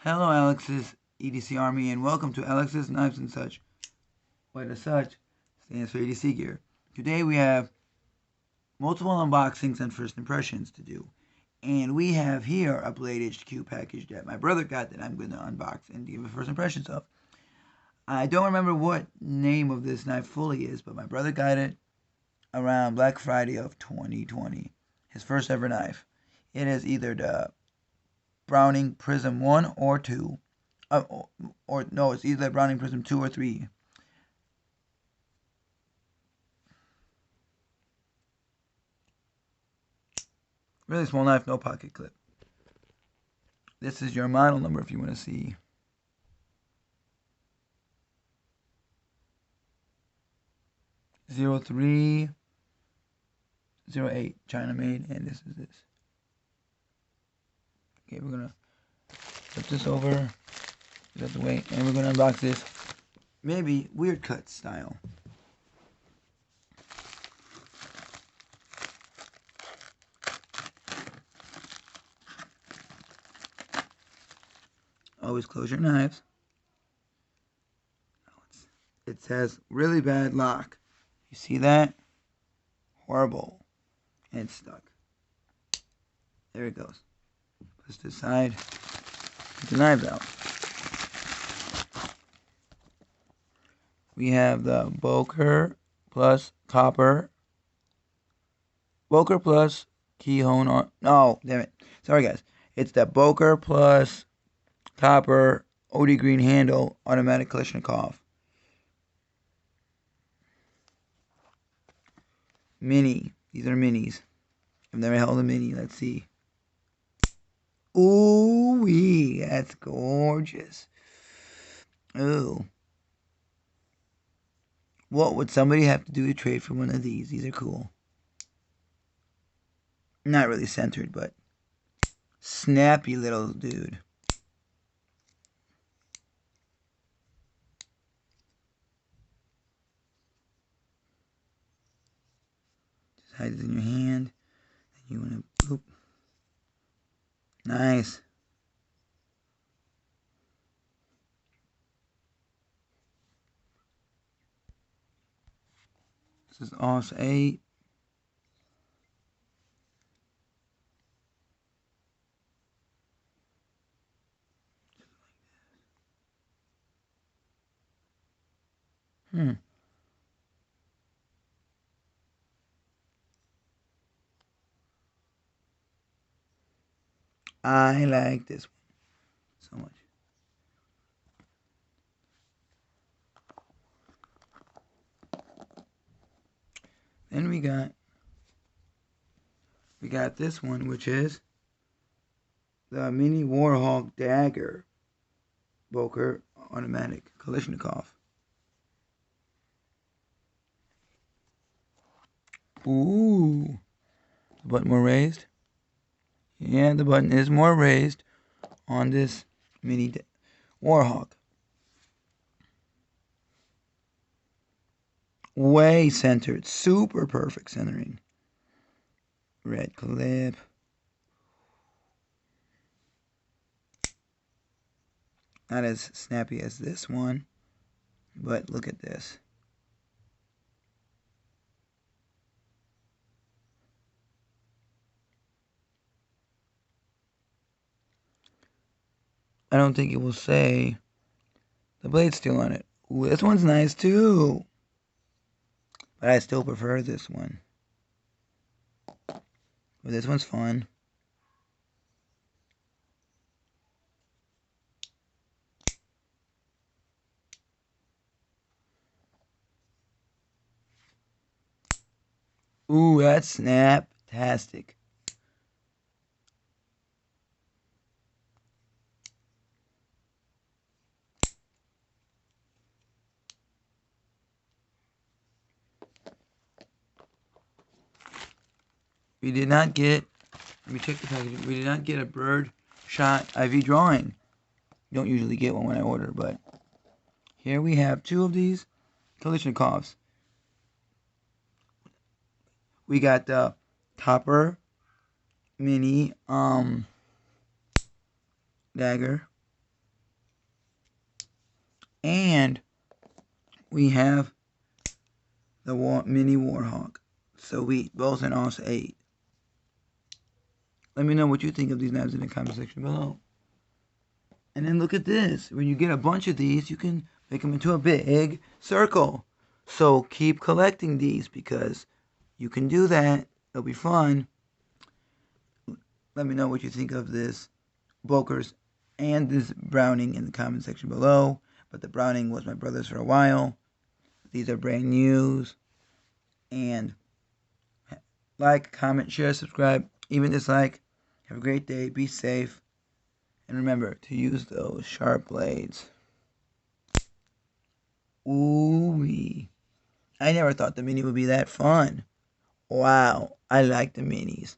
Hello, Alex's EDC Army, and welcome to Alex's Knives and Such, where the such stands for EDC gear. Today we have multiple unboxings and first impressions to do, and we have here a Blade HQ package that my brother got that I'm going to unbox and give first impressions of. I don't remember what name of this knife fully is, but my brother got it around Black Friday of 2020, his first ever knife. It is either the Browning Prism 1 or 2. Or no, it's either Browning Prism 2 or 3. Really small knife, no pocket clip. This is your model number if you want to see. '03 08 China made, and this is this. Okay, we're gonna flip this over, get out the way, and we're gonna unbox this. Maybe weird cut style. Always close your knives. It says really bad lock. You see that? Horrible. And it's stuck. There it goes. Push this side. Get the knives out. We have the Boker plus copper. Boker plus keyhone on. No, damn it. Sorry, guys. It's the Boker plus copper OD green handle automatic Kalashnikov. Mini. These are minis. I've never held a mini. Let's see. Ooh wee, that's gorgeous. Ooh. What would somebody have to do to trade for one of these? These are cool. Not really centered, but snappy little dude. Just hide it in your hand. And you want to boop. Nice. This is also 8. I like this one so much. Then we got this one, which is the Mini Warhawk Dagger Boker automatic Kalashnikov. Ooh, the button more raised. Yeah, the button is more raised on this Mini Warhawk. Way centered, super perfect centering. Red clip. Not as snappy as this one, but look at this. I don't think it will say the blade's still on it. Ooh, this one's nice too. But I still prefer this one. But this one's fun. Ooh, that's snaptastic. We did not get, let me check the packaging. We did not get a bird shot IV drawing. You don't usually get one when I order, but here we have 2 of these Kalashnikovs. We got the copper mini dagger, And we have the mini Warhawk. Sweet. Both and also 8. Let me know what you think of these knives in the comment section below. And then look at this. When you get a bunch of these, you can make them into a big circle. So keep collecting these because you can do that. It'll be fun. Let me know what you think of this Boker's and this Browning in the comment section below. But the Browning was my brother's for a while. These are brand news. And like, comment, share, subscribe, even dislike. Have a great day. Be safe. And remember to use those sharp blades. Ooh-wee. I never thought the mini would be that fun. Wow, I like the minis.